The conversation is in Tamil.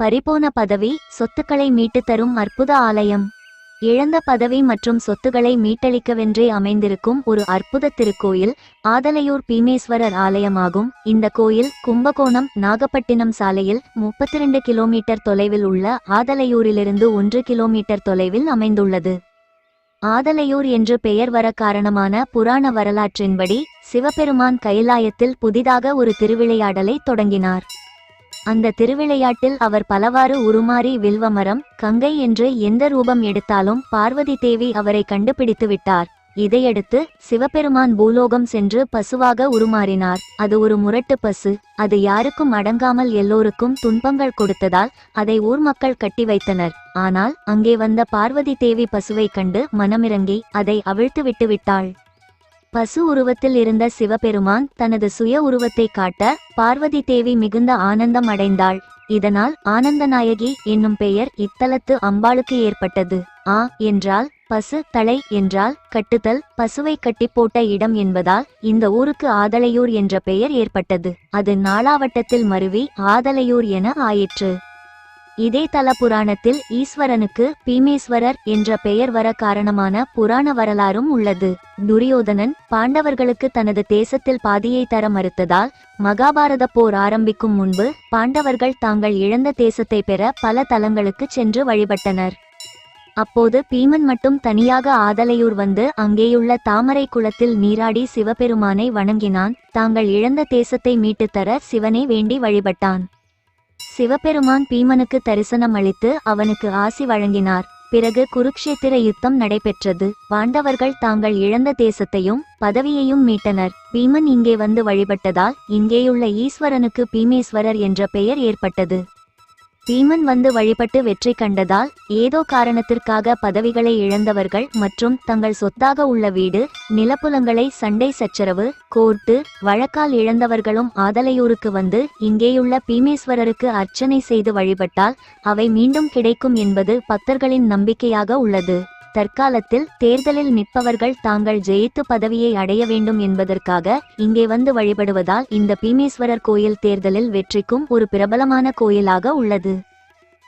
பறிபோன பதவி சொத்துக்களை மீட்டு தரும் அற்புத ஆலயம். இழந்த பதவி மற்றும் சொத்துக்களை மீட்டளிக்கவென்றே அமைந்திருக்கும் ஒரு அற்புத திருக்கோயில் ஆதலையூர் பீமேஸ்வரர் ஆலயமாகும். இந்த கோயில் கும்பகோணம் நாகப்பட்டினம் சாலையில் 32 கிலோமீட்டர் தொலைவில் உள்ள ஆதலையூரிலிருந்து 1 கிலோமீட்டர் தொலைவில் அமைந்துள்ளது. ஆதலையூர் என்று பெயர் வர காரணமான புராண வரலாற்றின்படி சிவபெருமான் கைலாயத்தில் புதிதாக ஒரு திருவிளையாடலை தொடங்கினார். அந்த திருவிளையாட்டில் அவர் பலவாறு உருமாறி வில்வமரம் கங்கை என்று எந்த ரூபம் எடுத்தாலும் பார்வதி தேவி அவரை கண்டுபிடித்து விட்டார். இதையடுத்து சிவபெருமான் பூலோகம் சென்று பசுவாக உருமாறினார். அது ஒரு முரட்டு பசு. அது யாருக்கும் அடங்காமல் எல்லோருக்கும் துன்பங்கள் கொடுத்ததால் அதை ஊர் மக்கள் கட்டி வைத்தனர். ஆனால் அங்கே வந்த பார்வதி தேவி பசுவை கண்டு மனமிறங்கி அதை அவிழ்த்து விட்டு விட்டாள். பசு உருவத்தில் இருந்த சிவபெருமான் தனது சுய உருவத்தை காட்ட பார்வதி தேவி மிகுந்த ஆனந்தம் அடைந்தாள். இதனால் ஆனந்தநாயகி என்னும் பெயர் இத்தலத்து அம்பாளுக்கு ஏற்பட்டது. ஆ என்றால் பசு, தலை என்றால் கட்டுதல், பசுவை கட்டி போட்ட இடம் என்பதால் இந்த ஊருக்கு ஆதலையூர் என்ற பெயர் ஏற்பட்டது. அது நாளாவட்டத்தில் மருவி ஆதலையூர் என ஆயிற்று. இதே தல புராணத்தில் ஈஸ்வரனுக்கு பீமேஸ்வரர் என்ற பெயர் வர காரணமான புராண வரலாறும் உள்ளது. துரியோதனன் பாண்டவர்களுக்கு தனது தேசத்தில் பாதியை தர மறுத்ததால் மகாபாரத போர் ஆரம்பிக்கும் முன்பு பாண்டவர்கள் தாங்கள் இழந்த தேசத்தை பெற பல தலங்களுக்கு சென்று வழிபட்டனர். அப்போது பீமன் மட்டும் தனியாக ஆதலையூர் வந்து அங்கேயுள்ள தாமரை குளத்தில் நீராடி சிவபெருமானை வணங்கினான். தாங்கள் இழந்த தேசத்தை மீட்டுத்தர சிவனை வேண்டி வழிபட்டான். சிவபெருமான் பீமனுக்கு தரிசனம் அளித்து அவனுக்கு ஆசி வழங்கினார். பிறகு குருக்ஷேத்திர யுத்தம் நடைபெற்றது. பாண்டவர்கள் தாங்கள் இழந்த தேசத்தையும் பதவியையும் மீட்டனர். பீமன் இங்கே வந்து வழிபட்டதால் இங்கேயுள்ள ஈஸ்வரனுக்கு பீமேஸ்வரர் என்ற பெயர் ஏற்பட்டது. பீமன் வந்து வழிபட்டு வெற்றி கண்டதால் ஏதோ காரணத்திற்காக பதவிகளை இழந்தவர்கள் மற்றும் தங்கள் சொத்தாக உள்ள வீடு நிலப்புலங்களை சண்டை சச்சரவு கோர்ட்டு வழக்கால் இழந்தவர்களும் ஆதலையூருக்கு வந்து இங்கேயுள்ள பீமேஸ்வரருக்கு அர்ச்சனை செய்து வழிபட்டால் அவை மீண்டும் கிடைக்கும் என்பது பக்தர்களின் நம்பிக்கையாக உள்ளது. தற்காலத்தில் தேர்தலில் நிற்பவர்கள் தாங்கள் ஜெயித்து பதவியை அடைய வேண்டும் என்பதற்காக இங்கே வந்து வழிபடுவதால் இந்த பீமேஸ்வரர் கோயில் தேர்தலில் வெற்றிக்கும் ஒரு பிரபலமான கோயிலாக உள்ளது.